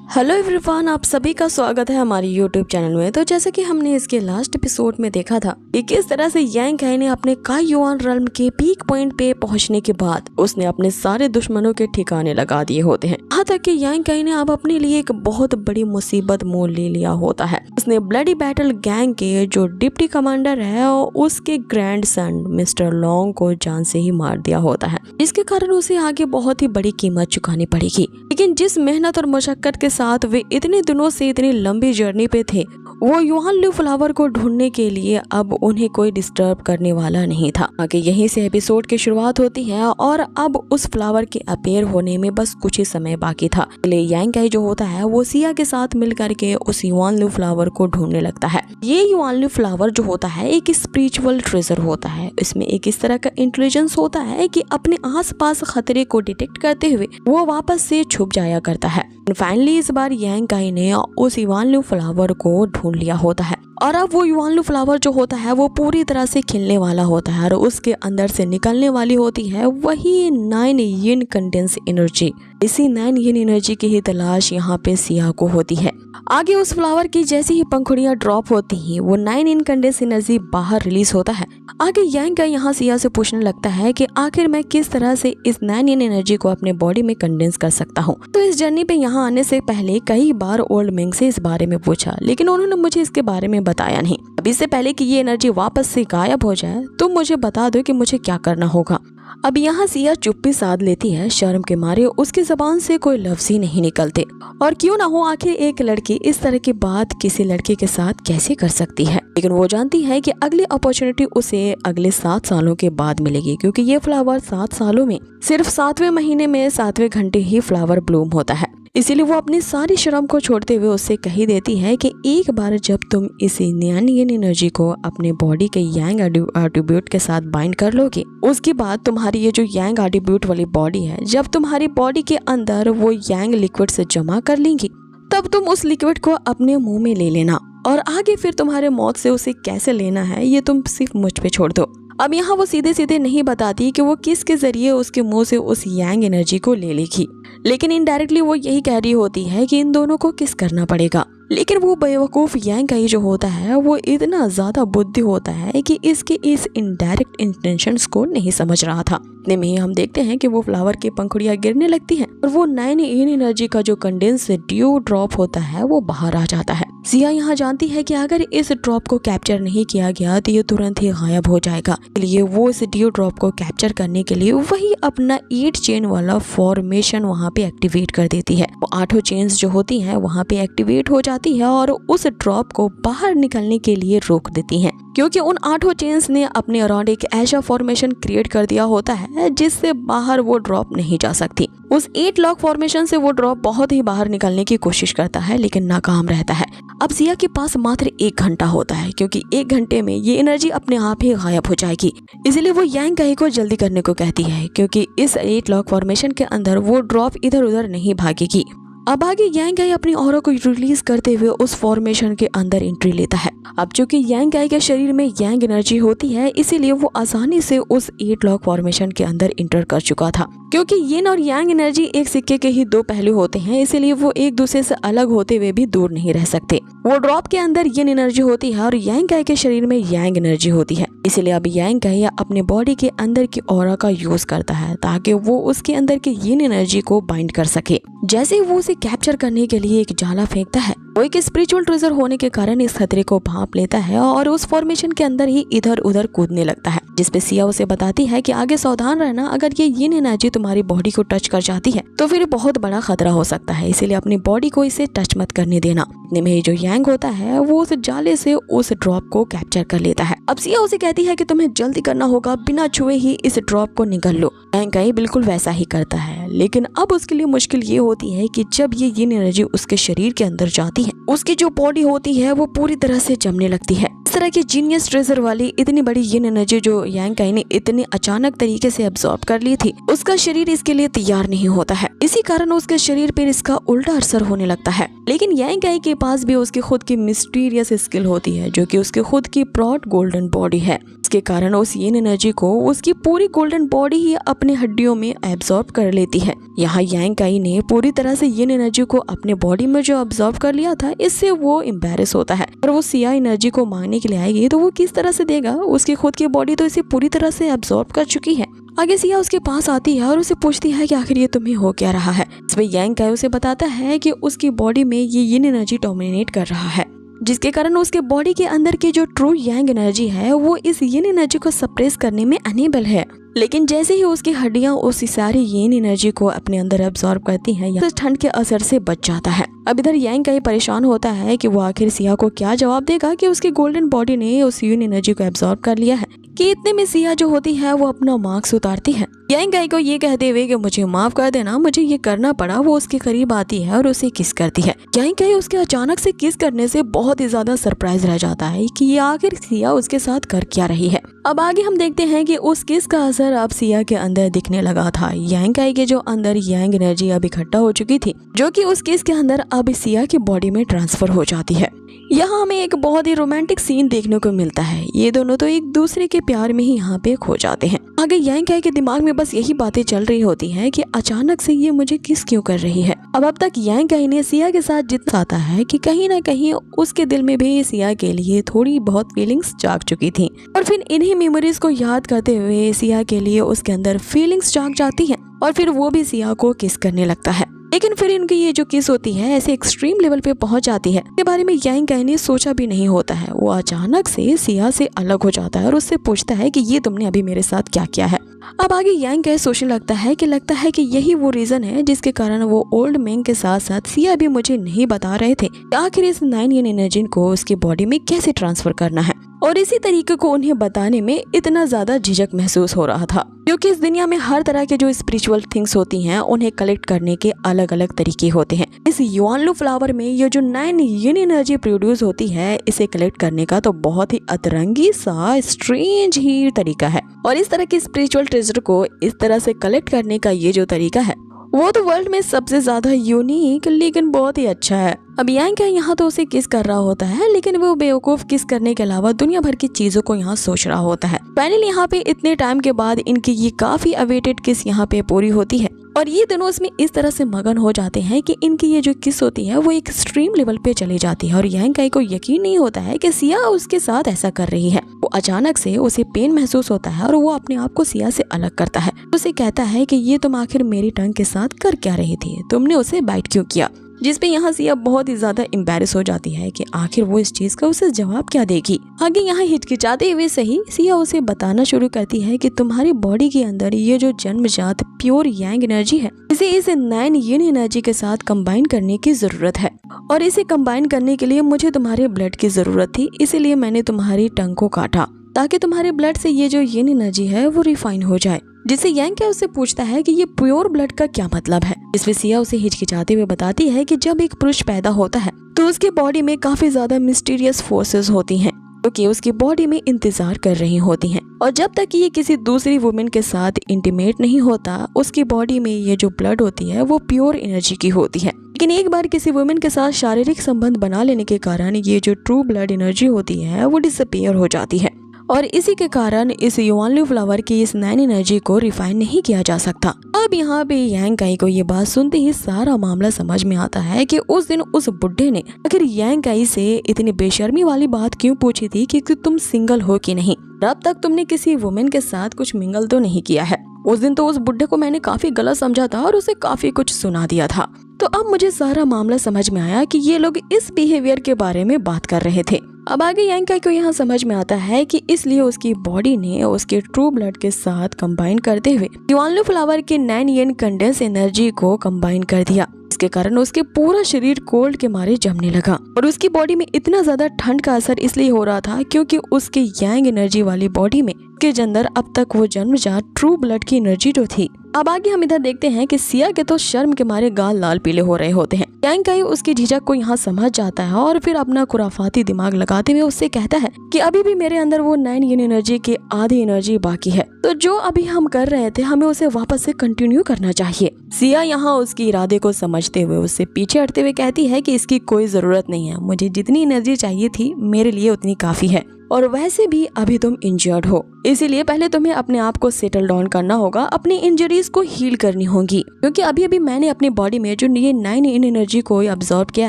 Hello everyone, आप सभी का स्वागत है हमारी यूट्यूब चैनल में। तो जैसे कि हमने इसके लास्ट एपिसोड में देखा था कि किस तरह से यांग काई ने अपने काईयुआन रेल्म के पीक पॉइंट पे पहुंचने के बाद उसने अपने सारे दुश्मनों के ठिकाने लगा दिए होते हैं। यहाँ तक कि यांग काई ने अब अपने लिए एक बहुत बड़ी मुसीबत मोल ले लिया होता है। उसने ब्लडी बैटल गैंग के जो डिप्टी कमांडर है और उसके ग्रैंड सन मिस्टर लॉन्ग को जान से ही मार दिया होता है, जिसके कारण उसे आगे बहुत ही बड़ी कीमत चुकानी पड़ेगी। लेकिन जिस मेहनत और मशक्कत के साथ वे इतने दिनों से इतनी लंबी जर्नी पे थे, वो युआन लू फ्लावर को ढूंढने के लिए अब उन्हें कोई डिस्टर्ब करने वाला नहीं था। आगे यहीं से एपिसोड की शुरुआत होती है और अब उस फ्लावर के अपीयर होने में बस कुछ ही समय बाकी था। इसलिए यांग काई जो होता है वो सिया के साथ मिल करके उस युआन लू फ्लावर को ढूंढने लगता है। ये युआन लू फ्लावर जो होता है एक स्पिरिचुअल ट्रेजर होता है। इसमें एक इस तरह का इंटेलिजेंस होता है कि अपने आसपास खतरे को डिटेक्ट करते हुए वो वापस से छुप जाया करता है। फाइनली इस बार यांग काई ने उस युआन लू फ्लावर को ढूंढ लिया होता है और अब वो युआन लू फ्लावर जो होता है वो पूरी तरह से खिलने वाला होता है और उसके अंदर से निकलने वाली होती है वही 9 यिन कंडेंस एनर्जी। इसी 9 यिन एनर्जी की ही तलाश यहाँ पे सिया को होती है। आगे उस फ्लावर की जैसी ही पंखुड़ियां ड्रॉप होती हैं वो 9 यिन कंडेंस एनर्जी बाहर रिलीज होता है। आगे यांग काई यहाँ सिया से पूछने लगता है कि आखिर मैं किस तरह से इस 9 यिन एनर्जी को अपने बॉडी में कंडेंस कर सकता हूँ। तो इस जर्नी पे यहाँ आने से पहले कई बार ओल्ड मिंग से इस बारे में पूछा, लेकिन उन्होंने मुझे इसके बारे में बताया नहीं। अब इससे पहले कि ये एनर्जी वापस से गायब हो जाए तो मुझे बता दो कि मुझे क्या करना होगा। अब यहाँ सिया चुप्पी साध लेती है। शर्म के मारे उसकी जबान से कोई लफ्ज ही नहीं निकलते। और क्यों ना हो, आखिर एक लड़की इस तरह की बात किसी लड़के के साथ कैसे कर सकती है। लेकिन वो जानती है कि अगली अपॉर्चुनिटी उसे अगले 7 सालों के बाद मिलेगी, क्योंकि ये फ्लावर 7 सालों में सिर्फ 7वें महीने में 7वें घंटे ही फ्लावर ब्लूम होता है। इसीलिए वो अपनी सारी शर्म को छोड़ते हुए उससे कही देती है कि एक बार जब तुम इस 9 यिन एनर्जी को अपने बॉडी के यांग एट्रीब्यूट के साथ बाइंड कर लोगे, उसके बाद तुम्हारी ये जो यांग एट्रीब्यूट वाली बॉडी है, जब तुम्हारी बॉडी के अंदर वो यांग लिक्विड से जमा कर लेंगी, तब तुम उस लिक्विड को अपने मुंह में ले लेना और आगे फिर तुम्हारे मौत से उसे कैसे लेना है ये तुम सिर्फ मुझ पे छोड़ दो। अब यहाँ वो सीधे सीधे नहीं बताती कि वो किसके जरिए उसके मुंह से उस यांग एनर्जी को ले लेगी, लेकिन इनडायरेक्टली वो यही कह रही होती है कि इन दोनों को किस करना पड़ेगा। लेकिन वो बेवकूफ यांग काई जो होता है वो इतना ज्यादा बुद्धि होता है कि इसके इस इनडायरेक्ट इंटेंशंस को नहीं समझ रहा था। इतने में ही हम देखते हैं कि वो फ्लावर की पंखुड़ियां गिरने लगती हैं और वो 9 यिन एनर्जी का जो कंडेंस ड्यू ड्रॉप होता है वो बाहर आ जाता है। सिया यहाँ जानती है कि अगर इस ड्रॉप को कैप्चर नहीं किया गया तो ये तुरंत ही गायब हो जाएगा। इसलिए वो इस ड्यू ड्रॉप को कैप्चर करने के लिए वही अपना 8 चेन वाला फॉर्मेशन वहाँ पे एक्टिवेट कर देती है। वो 8 चेन्स जो होती हैं वहाँ पे एक्टिवेट हो जाती है और उस ड्रॉप को बाहर निकलने के लिए रोक देती हैं, क्योंकि उन 8 चेन्स ने अपने अराउंड एक ऐसा फॉर्मेशन क्रिएट कर दिया होता है जिससे बाहर वो ड्रॉप नहीं जा सकती। उस 8 लॉक फॉर्मेशन से वो ड्रॉप बहुत ही बाहर निकलने की कोशिश करता है, लेकिन नाकाम रहता है। अब सिया के पास मात्र 1 घंटा होता है, क्योंकि 1 घंटे में ये एनर्जी अपने आप ही गायब हो जाएगी। इसलिए वो यांग काई को जल्दी करने को कहती है, क्योंकि इस 8 लॉक फॉर्मेशन के अंदर वो ड्रॉप इधर उधर नहीं भागेगी। अब आगे यांग काई अपनी ऑरा को रिलीज करते हुए उस फॉर्मेशन के अंदर एंट्री लेता है। अब चूंकि यांग काई के शरीर में यांग एनर्जी होती है, इसीलिए वो आसानी से उस 8 लॉक फॉर्मेशन के अंदर इंटर कर चुका था। क्योंकि यिन और यांग एनर्जी एक सिक्के के ही 2 पहलू होते हैं, इसीलिए वो एक दूसरे से अलग होते हुए भी दूर नहीं रह सकते। वो ड्रॉप के अंदर यिन एनर्जी होती है और यांग काई के शरीर में यांग एनर्जी होती है। इसीलिए अब यांग काई अपने बॉडी के अंदर की ऑरा का यूज करता है ताकि वो उसके अंदर की यिन एनर्जी को बाइंड कर सके। जैसे ही वो उसे कैप्चर करने के लिए एक जाला फेंकता है, वो एक स्पिरिचुअल ट्रेजर होने के कारण इस खतरे को भांप लेता है और उस फॉर्मेशन के अंदर ही इधर उधर कूदने लगता है, जिसपे सिया उसे बताती है कि आगे सावधान रहना, अगर ये यिन एनर्जी तुम्हारी बॉडी को टच कर जाती है तो फिर बहुत बड़ा खतरा हो सकता है, इसीलिए अपनी बॉडी को इसे टच मत करने देना। इतने में जो यांग होता है वो उस जाले से उस ड्रॉप को कैप्चर कर लेता है। अब सिया उसे कहती है कि तुम्हें जल्दी करना होगा, बिना छुए ही इस ड्रॉप को निगल लो। यांग काई बिल्कुल वैसा ही करता है, लेकिन अब उसके लिए मुश्किल ये होती है कि जब ये यिन एनर्जी उसके शरीर के अंदर जाती है, उसकी जो बॉडी होती है वो पूरी तरह से जमने लगती है। इस तरह की जीनियस ट्रेजर वाली इतनी बड़ी यिन एनर्जी जो यांग काई ने इतनी अचानक तरीके से अब्सॉर्ब कर ली थी, उसका शरीर इसके लिए तैयार नहीं होता है। इसी कारण उसके शरीर पर इसका उल्टा असर होने लगता है। लेकिन यांग काई के पास भी उसकी खुद की मिस्टीरियस स्किल होती है, जो कि उसकी खुद की ब्रॉड गोल्डन बॉडी है। इसके कारण उस यिन एनर्जी को उसकी पूरी गोल्डन बॉडी ही अपने हड्डियों में एब्जॉर्ब कर लेती है। यहाँ यांग काई ने पूरी तरह से यिन एनर्जी को अपने बॉडी में जो एब्जॉर्ब कर लिया था, इससे वो एम्बैरेस होता है और वो सिया एनर्जी को मांगने के लिए आएगी तो वो किस तरह से देगा, उसकी खुद की बॉडी तो इसे पूरी तरह से एब्जॉर्ब कर चुकी है। आगे सिया उसके पास आती है और उसे पूछती है कि आखिर ये तुम्हें हो क्या रहा है। इसमें यांग काई उसे बताता है कि उसकी बॉडी में ये यिन एनर्जी डोमिनेट कर रहा है, जिसके कारण उसके बॉडी के अंदर की जो ट्रू यांग एनर्जी है वो इस यिन एनर्जी को सप्रेस करने में अनेबल है। लेकिन जैसे ही उसकी हड्डियां उस सारी यिन एनर्जी को अपने अंदर एब्जॉर्ब करती हैं, यह ठंड के असर से बच जाता है। अब इधर यांग काई परेशान होता है कि वो आखिर सिया को क्या जवाब देगा कि उसकी गोल्डन बॉडी ने उस यिन एनर्जी को एब्जॉर्ब कर लिया है। कि इतने में सिया जो होती है वो अपना मार्क्स उतारती है। यांग काई को ये कहते हुए कि मुझे माफ कर देना, मुझे ये करना पड़ा, वो उसके करीब आती है और उसे किस करती है। यांग काई उसके अचानक से किस करने से बहुत ही ज्यादा सरप्राइज रह जाता है कि ये आखिर सिया उसके साथ कर क्या रही है। अब आगे हम देखते हैं कि उस किस का असर अब सिया के अंदर दिखने लगा था। यांग काई के जो अंदर यांग एनर्जी अब इकट्ठा हो चुकी थी, जो कि उस किस के अंदर अब सिया की बॉडी में ट्रांसफर हो जाती है। यहाँ हमें एक बहुत ही रोमांटिक सीन देखने को मिलता है। ये दोनों तो एक दूसरे के प्यार में ही यहाँ पे खो जाते हैं। आगे यांग काई के दिमाग में बस यही बातें चल रही होती हैं कि अचानक से ये मुझे किस क्यों कर रही है। अब तक यांग काई ने सिया के साथ जितना आता है कि कहीं ना कहीं उसके दिल में भी सिया के लिए थोड़ी बहुत फीलिंग्स जाग चुकी थी और फिर इन्हीं मेमोरीज को याद करते हुए सिया के लिए उसके अंदर फीलिंग्स जाग जाती है और फिर वो भी सिया को किस करने लगता है। लेकिन फिर इनकी ये जो किस होती है ऐसे एक्सट्रीम लेवल पे पहुंच जाती है, इसके बारे में यांग काई ने सोचा भी नहीं होता है। वो अचानक से सिया से अलग हो जाता है और उससे पूछता है कि ये तुमने अभी मेरे साथ क्या किया है। अब आगे यांग काई सोचने लगता है कि यही वो रीजन है जिसके कारण वो ओल्ड मैंग के साथ साथ सिया भी मुझे नहीं बता रहे थे कि आखिर इस 9 यिन एनर्जी को उसकी बॉडी में कैसे ट्रांसफर करना है। और इसी तरीके को उन्हें बताने में इतना ज्यादा झिझक महसूस हो रहा था, क्योंकि इस दुनिया में हर तरह के जो स्पिरिचुअल थिंग्स होती हैं उन्हें कलेक्ट करने के अलग अलग तरीके होते हैं। इस युआनलू फ्लावर में ये जो 9 यिन एनर्जी प्रोड्यूस होती है, इसे कलेक्ट करने का तो बहुत ही अतरंगी सा स्ट्रेंज ही तरीका है। और इस तरह के स्पिरिचुअल ट्रेजर को इस तरह से कलेक्ट करने का ये जो तरीका है वो तो वर्ल्ड में सबसे ज्यादा यूनिक लेकिन बहुत ही अच्छा है। अब यांग काई यहाँ तो उसे किस कर रहा होता है, लेकिन वो बेवकूफ किस करने के अलावा दुनिया भर की चीजों को यहाँ सोच रहा होता है। फाइनली यहाँ पे इतने टाइम के बाद इनकी ये काफी अवेटेड किस यहाँ पे पूरी होती है और ये दोनों इसमें इस तरह से मगन हो जाते हैं कि इनकी ये जो किस होती है वो एक एक्सट्रीम लेवल पे चली जाती है और यांग काई को यकीन नहीं होता है कि सिया उसके साथ ऐसा कर रही है। वो अचानक से उसे पेन महसूस होता है और वो अपने आप को सिया से अलग करता है। उसे कहता है कि ये तुम आखिर मेरी टंग के साथ कर क्या रही थी, तुमने उसे बाइट क्यों किया। जिसपे यहाँ सिया बहुत ही ज्यादा एम्बैरेस हो जाती है कि आखिर वो इस चीज का उसे जवाब क्या देगी। आगे यहाँ हिचकिचाते हुए सही सिया उसे बताना शुरू करती है कि तुम्हारी बॉडी के अंदर ये जो जन्मजात प्योर यांग एनर्जी है, इसे इस 9 यिन एनर्जी के साथ कंबाइन करने की जरूरत है और इसे कंबाइन करने के लिए मुझे तुम्हारे ब्लड की जरूरत थी, इसीलिए मैंने तुम्हारी टंग को काटा ताकि तुम्हारे ब्लड से ये जो यिन एनर्जी है वो रिफाइन हो जाए। जिससे यांग काई उससे पूछता है कि ये प्योर ब्लड का क्या मतलब है। इसमें सिया उसे हिचकिचाते हुए बताती है कि जब एक पुरुष पैदा होता है तो उसके बॉडी में काफी ज्यादा मिस्टीरियस फोर्सेस होती हैं क्योंकि उसकी बॉडी में इंतजार कर रही होती हैं और जब तक ये किसी दूसरी वुमेन के साथ इंटीमेट नहीं होता उसकी बॉडी में ये जो ब्लड होती है वो प्योर एनर्जी की होती है। लेकिन एक बार किसी वुमेन के साथ शारीरिक संबंध बना लेने के कारण ये जो ट्रू ब्लड एनर्जी होती है वो डिसअपीयर हो जाती है और इसी के कारण इस युआनलू फ्लावर की इस 9 एनर्जी को रिफाइन नहीं किया जा सकता। अब यहाँ पे यांग काई को ये बात सुनते ही सारा मामला समझ में आता है कि उस दिन उस बुड्ढे ने आखिर यांग काई से इतनी बेशर्मी वाली बात क्यों पूछी थी कि तुम सिंगल हो कि नहीं, अब तक तुमने किसी वुमेन के साथ कुछ मिंगल तो नहीं किया है। उस दिन तो उस बुड्ढे को मैंने काफी गलत समझा था और उसे काफी कुछ सुना दिया था। तो अब मुझे सारा मामला समझ में आया कि ये लोग इस बिहेवियर के बारे में बात कर रहे थे। अब आगे यांग काई को यहाँ समझ में आता है कि इसलिए उसकी बॉडी ने उसके ट्रू ब्लड के साथ कंबाइन करते हुए युआनलू फ्लावर के 9 यिन कंडेंस एनर्जी को कंबाइन कर दिया। इसके कारण उसके पूरा शरीर कोल्ड के मारे जमने लगा और उसकी बॉडी में इतना ज्यादा ठंड का असर इसलिए हो रहा था क्योंकि उसके यांग एनर्जी वाली बॉडी में के अंदर अब तक वो जन्मजात ट्रू ब्लड की एनर्जी जो थी। अब आगे हम इधर देखते हैं कि सिया के तो शर्म के मारे गाल लाल पीले हो रहे होते हैं। यांग काई उसकी झिझक को यहाँ समझ जाता है और फिर अपना खुराफाती दिमाग लगाते हुए उससे कहता है कि अभी भी मेरे अंदर वो 9 यिन एनर्जी की आधी एनर्जी बाकी है, तो जो अभी हम कर रहे थे हमें उसे वापस से कंटिन्यू करना चाहिए। सिया यहाँ उसकी इरादे को समझते हुए उससे पीछे हटते हुए कहती है कि इसकी कोई जरूरत नहीं है, मुझे जितनी एनर्जी चाहिए थी मेरे लिए उतनी काफी है। और वैसे भी अभी तुम इंजर्ड हो, इसीलिए पहले तुम्हें अपने आप को सेटल डाउन करना होगा, अपनी इंजरीज को हील करनी होगी, क्योंकि अभी अभी मैंने अपनी बॉडी में जो ये 9 इन एनर्जी को अब्सॉर्ब किया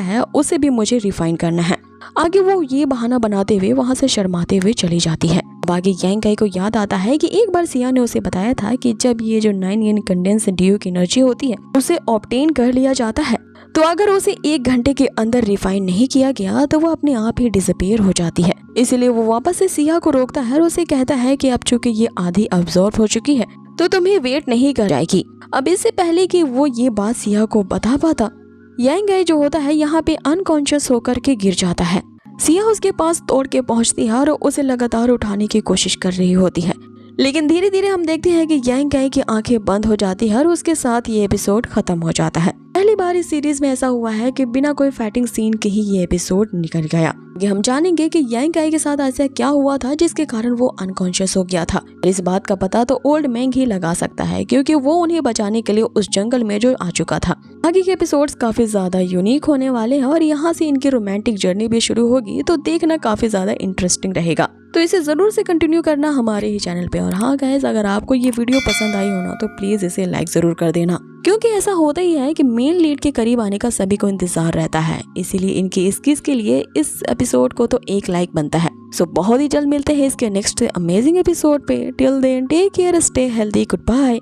है उसे भी मुझे रिफाइन करना है। आगे वो ये बहाना बनाते हुए वहाँ से शर्माते हुए चली जाती है। आगे यांग काई को याद आता है कि एक बार सिया ने उसे बताया था कि जब ये जो 9 इन कंडेंस ड्यूक एनर्जी होती है उसे ऑब्टेन कर लिया जाता है, तो अगर उसे 1 घंटे के अंदर रिफाइन नहीं किया गया तो वो अपने आप ही डिसअपीयर हो जाती है। इसलिए वो वापस से सिया को रोकता है और उसे कहता है कि अब चूंकि ये आधी अब्सॉर्ब हो चुकी है तो तुम्हें वेट नहीं कर जाएगी। अब इससे पहले कि वो ये बात सिया को बता पाता, यांग काई जो होता है यहाँ पे अनकॉन्शियस होकर के गिर जाता है। सिया उसके पास तोड़ के पहुंचती है और उसे लगातार उठाने की कोशिश कर रही होती है, लेकिन धीरे धीरे हम देखते हैं कि यांग काई की आंखें बंद हो जाती है और उसके साथ ये एपिसोड खत्म हो जाता है। पहली बार इस सीरीज में ऐसा हुआ है कि बिना कोई फाइटिंग सीन के ही ये एपिसोड निकल गया। हम जानेंगे कि यांग काई के साथ ऐसा क्या हुआ था जिसके कारण वो अनकॉन्शियस हो गया था। इस बात का पता तो ओल्ड मैंग ही लगा सकता है, क्योंकि वो उन्हें बचाने के लिए उस जंगल में जो आ चुका था। आगे के एपिसोड्स काफी ज्यादा यूनिक होने वाले हैं और यहाँ से इनकी रोमांटिक जर्नी भी शुरू होगी, तो देखना काफी ज्यादा इंटरेस्टिंग रहेगा। तो इसे जरूर से कंटिन्यू करना हमारे ही चैनल पे। और हाँ गाइस, अगर आपको ये वीडियो पसंद आई हो ना तो प्लीज इसे लाइक जरूर कर देना, क्योंकि ऐसा होता ही है कि मेन लीड के करीब आने का सभी को इंतजार रहता है, इसीलिए इनकी इस किस के लिए इस एपिसोड को तो 1 लाइक बनता है। सो बहुत ही जल्द मिलते हैं इसके नेक्स्ट अमेजिंग एपिसोड पे। Till then take care, stay healthy, good bye.